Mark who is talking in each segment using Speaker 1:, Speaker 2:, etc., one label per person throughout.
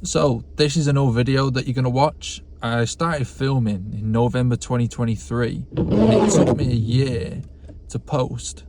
Speaker 1: So this is an old video that you're going to watch. I started filming in November 2023 and it took me a year to post.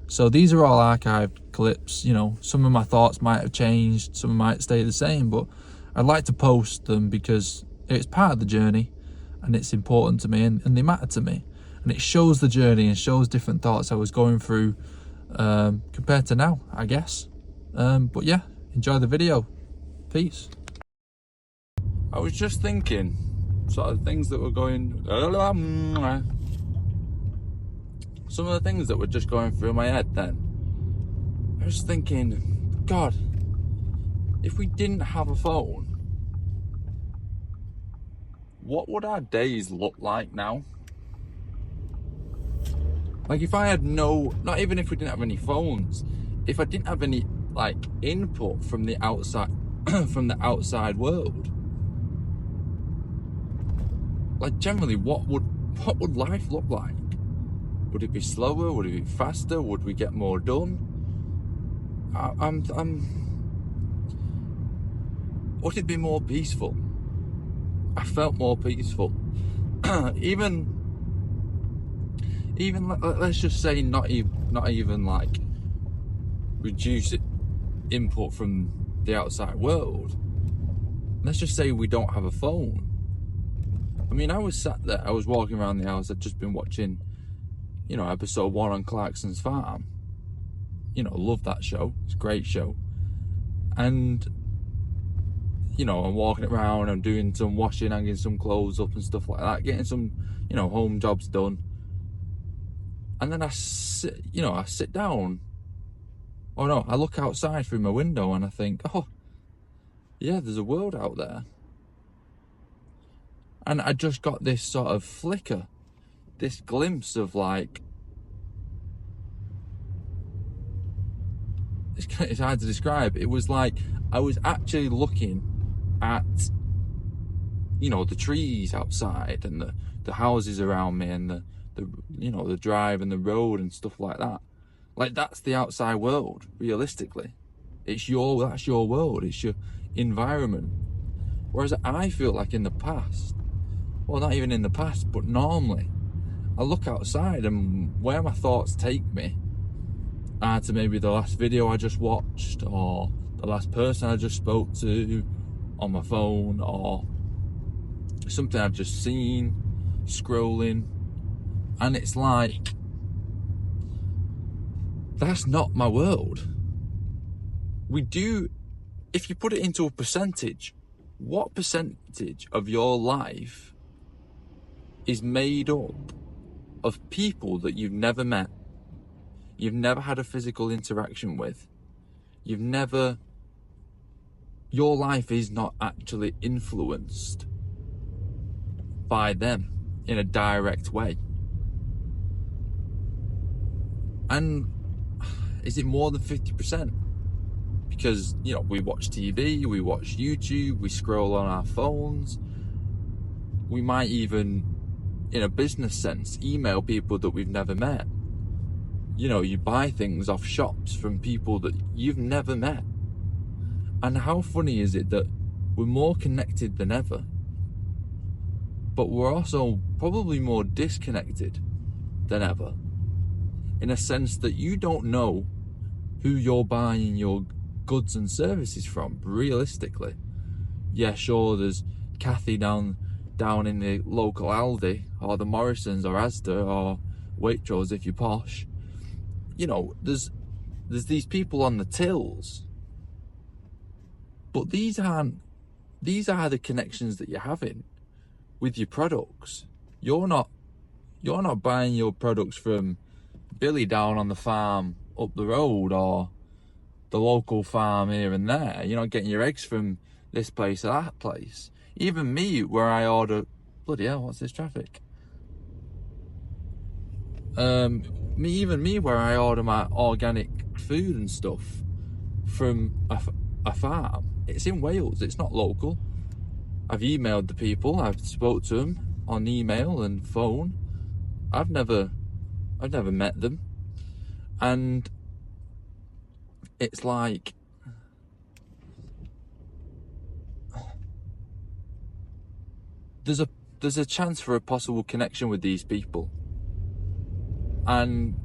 Speaker 1: So these are all archived clips. You know, some of my thoughts might have changed, some might stay the same, but I'd like to post them because it's part of the journey and it's important to me, and they matter to me, and it shows the journey and shows different thoughts I was going through compared to now, I guess. But yeah, enjoy the video. Peace. I was just thinking sort of things that were going, some of the things that were just going through my head then. I was thinking, God, if we didn't have a phone, what would our days look like now? Like if I had not even if we didn't have any phones, if I didn't have any like input from the outside, from the outside world, like generally what would life look like? Would it be slower? Would it be faster? Would we get more done? Would it be more peaceful? I felt more peaceful. even let's just say not even like reduce input from the outside world. Let's just say we don't have a phone. I mean, I was sat there, I was walking around the house. I'd just been watching, you know, episode 1 on Clarkson's Farm. You know, love that show. It's a great show. And, you know, I'm walking around, I'm doing some washing, hanging some clothes up and stuff like that, getting some, you know, home jobs done. And then I sit down. Oh no, I look outside through my window and I think, oh, yeah, there's a world out there. And I just got this sort of flicker, this glimpse of like, it's hard to describe. It was like I was actually looking at, you know, the trees outside and the houses around me and the you know, the drive and the road and stuff like that. Like that's the outside world, realistically. That's your world, it's your environment. Whereas I feel like in the past, well, not even in the past, but normally, I look outside and where my thoughts take me are to maybe the last video I just watched, or the last person I just spoke to on my phone, or something I've just seen, scrolling. And it's like, that's not my world. We do, if you put it into a percentage, what percentage of your life is made up of people that you've never met, you've never had a physical interaction with, your life is not actually influenced by them in a direct way? And is it more than 50%? Because, you know, we watch TV, we watch YouTube, we scroll on our phones. We might even, in a business sense, email people that we've never met. You know, you buy things off shops from people that you've never met. And how funny is it that we're more connected than ever, but we're also probably more disconnected than ever, in a sense that you don't know who you're buying your goods and services from, realistically. Yeah, sure, there's Kathy down in the local Aldi, or the Morrisons, or Asda, or Waitrose if you're posh. You know, there's these people on the tills, but these are the connections that you're having with your products. You're not buying your products from Billy down on the farm up the road, or the local farm here and there. You're not getting your eggs from this place or that place. Even me, where I order, bloody hell, what's this traffic? Even me, where I order my organic food and stuff from a farm, it's in Wales, it's not local. I've emailed the people, I've spoke to them on email and phone. I've never met them. And it's like, there's a chance for a possible connection with these people, and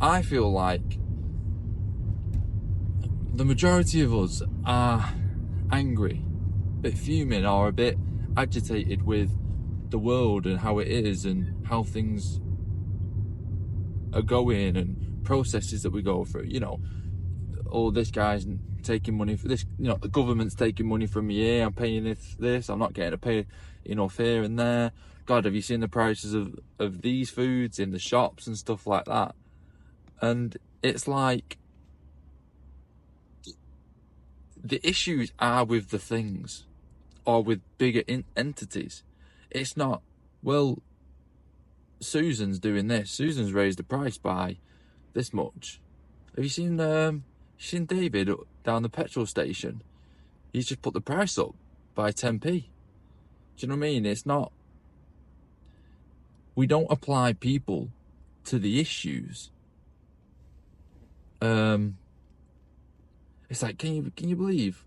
Speaker 1: I feel like the majority of us are angry, a bit fuming, or a bit agitated with the world and how it is and how things are going and processes that we go through. Oh, this guy's taking money for this, the government's taking money from me here, I'm paying this, I'm not getting to pay enough here and there. God, have you seen the prices of these foods in the shops and stuff like that? And it's like, the issues are with the things, or with bigger entities. It's not, well, Susan's doing this, Susan's raised the price by this much. Have you seen David down the petrol station? He's just put the price up by 10p. Do you know what I mean? It's not, we don't apply people to the issues. It's like, can you believe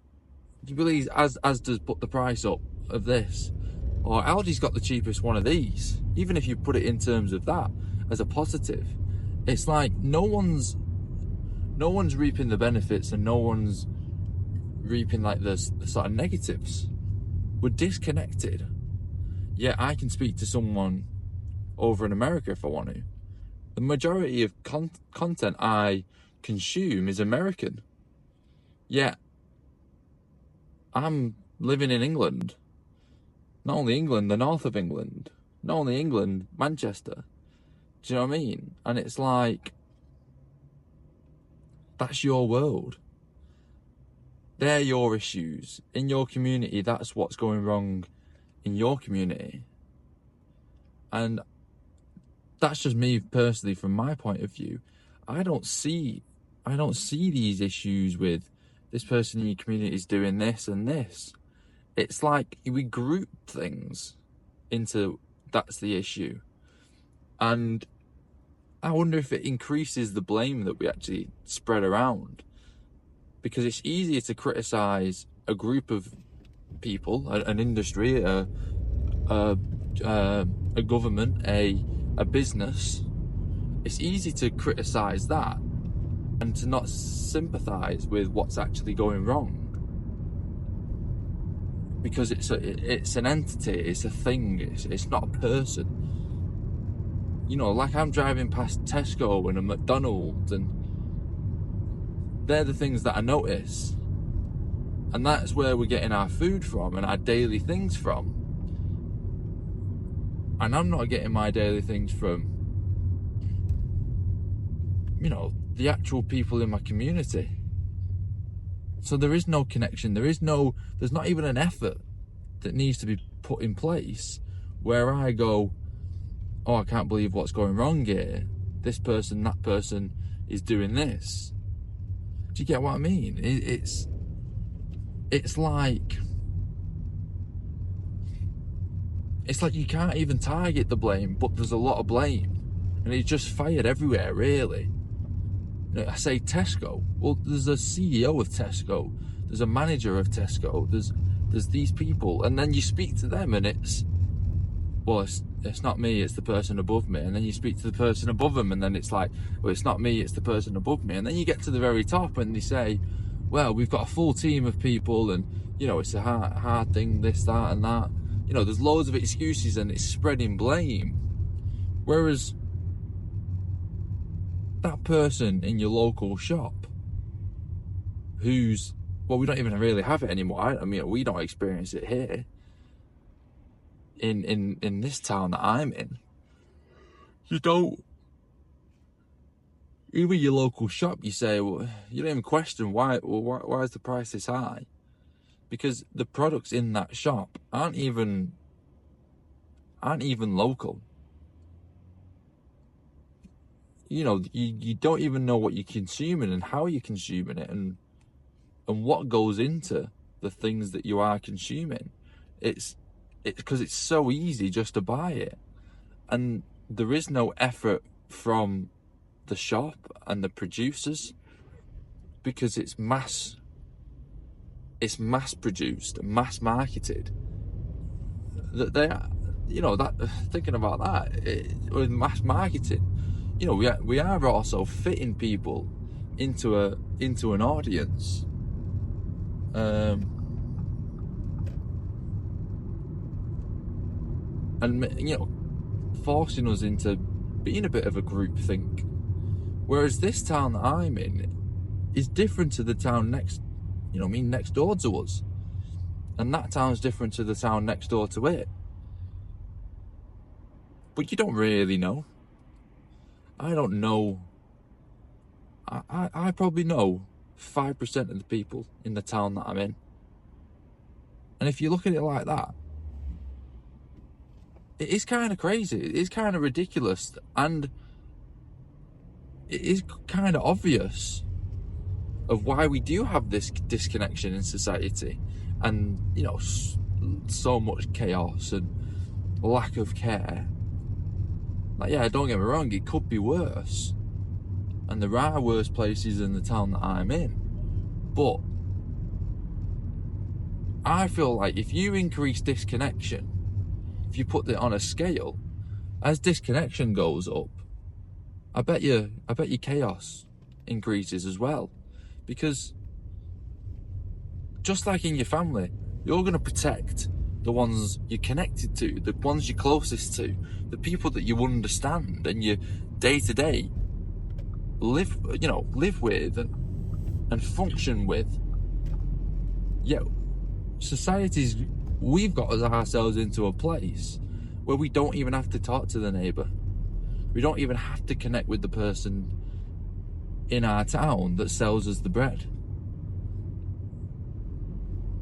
Speaker 1: Asda's put the price up of this, or Aldi's got the cheapest one of these? Even if you put it in terms of that as a positive, it's like no one's reaping the benefits and no one's reaping like the sort of negatives. We're disconnected. Yeah, I can speak to someone over in America if I want to. The majority of content I consume is American. Yeah, I'm living in England. Not only England, the north of England. Not only England, Manchester. Do you know what I mean? And it's like, that's your world. They're your issues. In your community, that's what's going wrong in your community. And that's just me personally, from my point of view. I don't see these issues with this person in your community is doing this and this. It's like we group things into that's the issue. And I wonder if it increases the blame that we actually spread around. Because it's easier to criticize a group of people, an industry, a government, a business. It's easy to criticize that and to not sympathize with what's actually going wrong, because it's an entity, it's a thing, it's not a person. Like I'm driving past Tesco and a McDonald's, and they're the things that I notice, and that's where we're getting our food from and our daily things from. And I'm not getting my daily things from the actual people in my community. So there is no connection, there's not even an effort that needs to be put in place where I go, oh, I can't believe what's going wrong here, this person, that person is doing this. Do you get what I mean? It's like you can't even target the blame, but there's a lot of blame, and it's just fired everywhere, really. I say Tesco, well, there's a CEO of Tesco, there's a manager of Tesco, there's these people, and then you speak to them and it's not me, it's the person above me. And then you speak to the person above them and then it's like, well, it's not me, it's the person above me. And then you get to the very top and they say, well, we've got a full team of people and it's a hard thing, this, that and that. There's loads of excuses and it's spreading blame. Whereas that person in your local shop who's, well, we don't even really have it anymore. I mean, we don't experience it here in this town that I'm in. You don't, even your local shop, you say, well, you don't even question why is the price this high? Because the products in that shop aren't even local. You don't even know what you're consuming and how you're consuming it and what goes into the things that you are consuming. It's because it's so easy just to buy it, and there is no effort from the shop and the producers, because it's mass produced, mass marketed. that they are, that thinking about that with mass marketing, we are also fitting people into an audience, and forcing us into being a bit of a groupthink. Whereas this town that I'm in is different to the town next door to us, and that town's different to the town next door to it. But you don't really know. I don't know. I probably know 5% of the people in the town that I'm in. And if you look at it like that, it is kind of crazy. It is kind of ridiculous. And it is kind of obvious of why we do have this disconnection in society. And, so much chaos and lack of care. Like, yeah, don't get me wrong, it could be worse. And there are worse places in the town that I'm in. But I feel like if you increase disconnection, if you put it on a scale, as disconnection goes up, I bet you chaos increases as well. Because just like in your family, you're going to protect the ones you're connected to, the ones you're closest to, the people that you understand and you day to day live with and function with. Yeah, we've got ourselves into a place where we don't even have to talk to the neighbour. We don't even have to connect with the person in our town that sells us the bread.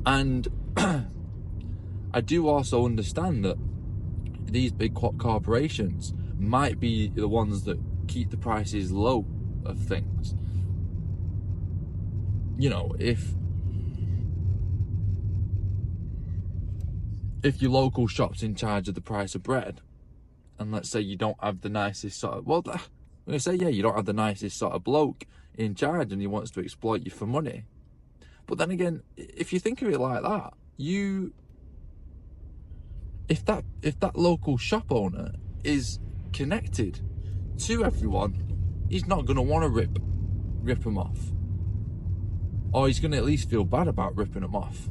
Speaker 1: And I do also understand that these big corporations might be the ones that keep the prices low of things. If your local shop's in charge of the price of bread, and let's say you don't have the nicest sort of, you don't have the nicest sort of bloke in charge and he wants to exploit you for money. But then again, if you think of it like that, if that local shop owner is connected to everyone, he's not going to want to rip them off, or he's going to at least feel bad about ripping them off.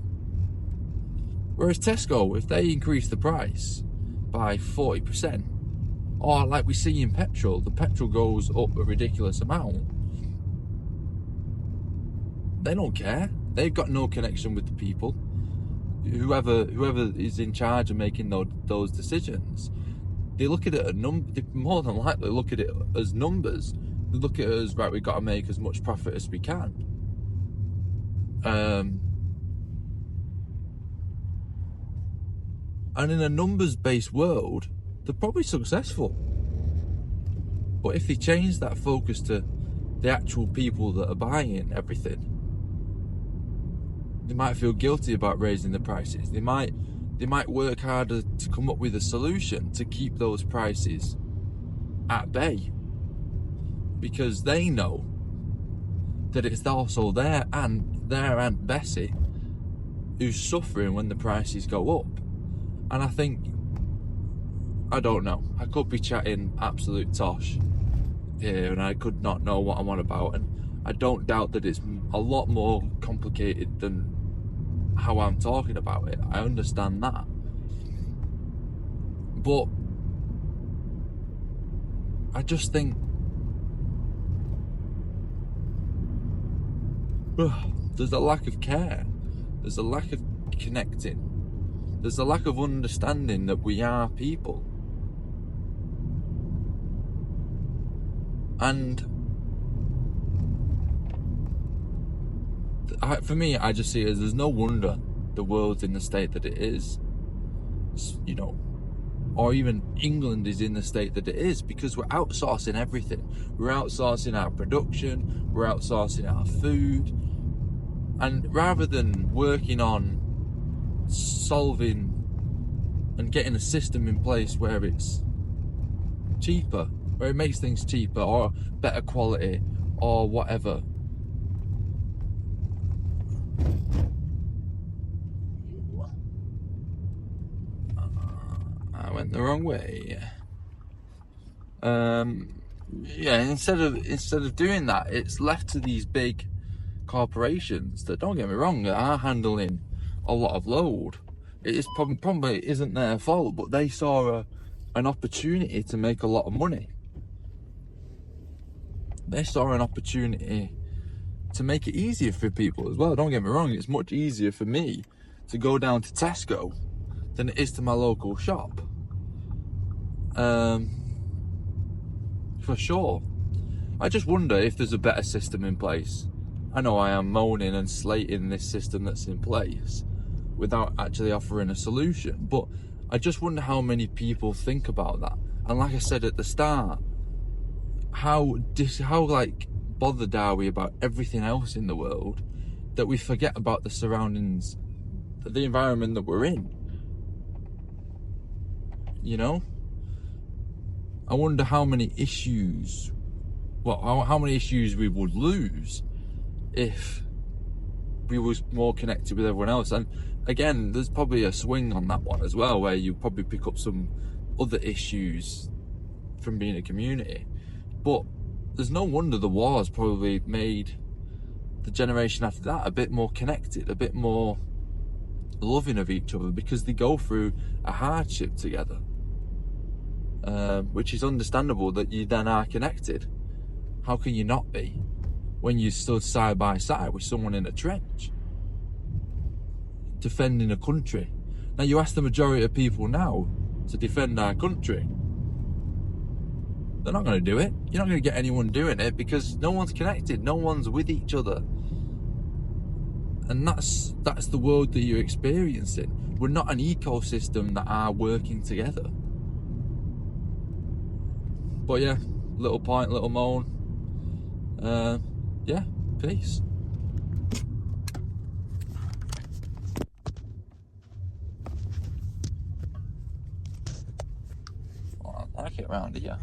Speaker 1: Whereas Tesco, if they increase the price by 40%, or like we see in petrol, the petrol goes up a ridiculous amount, they don't care. They've got no connection with the people. Whoever is in charge of making those decisions, they look at it they more than likely look at it as numbers. They look at it as, right, we've got to make as much profit as we can. And in a numbers-based world, they're probably successful. But if they change that focus to the actual people that are buying everything, they might feel guilty about raising the prices. They might work harder to come up with a solution to keep those prices at bay, because they know that it's also their Aunt Bessie who's suffering when the prices go up. And I don't know, I could be chatting absolute tosh here and I could not know what I'm on about, and I don't doubt that it's a lot more complicated than how I'm talking about it. I understand that. But I just think there's a lack of care. There's a lack of connecting. There's a lack of understanding that we are people. And for me, I just see it as there's no wonder the world's in the state that it is. Or even England is in the state that it is, because we're outsourcing everything. We're outsourcing our production, we're outsourcing our food. And rather than working on solving and getting a system in place where it's cheaper, where it makes things cheaper or better quality or whatever, went the wrong way. Yeah, instead of doing that, it's left to these big corporations that, don't get me wrong, are handling a lot of load. It is probably isn't their fault, but they saw an opportunity to make a lot of money. They saw an opportunity to make it easier for people as well. Don't get me wrong, it's much easier for me to go down to Tesco than it is to my local shop. For sure. I just wonder if there's a better system in place. I know I am moaning and slating this system that's in place without actually offering a solution, but I just wonder how many people think about that. And like I said at the start, how like bothered are we about everything else in the world that we forget about the surroundings, the environment that we're in? You know? I wonder how many issues, how many issues we would lose if we was more connected with everyone else. And again, there's probably a swing on that one as well, where you probably pick up some other issues from being a community. But there's no wonder the wars probably made the generation after that a bit more connected, a bit more loving of each other, because they go through a hardship together. Which is understandable that you then are connected. How can you not be when you stood side by side with someone in a trench defending a country? Now you ask the majority of people now to defend our country, they're not going to do it. You're not going to get anyone doing it because no one's connected, no one's with each other. And that's the world that you're experiencing. We're not an ecosystem that are working together. But yeah, little point, little moan. Yeah, peace. Oh, I like it around here.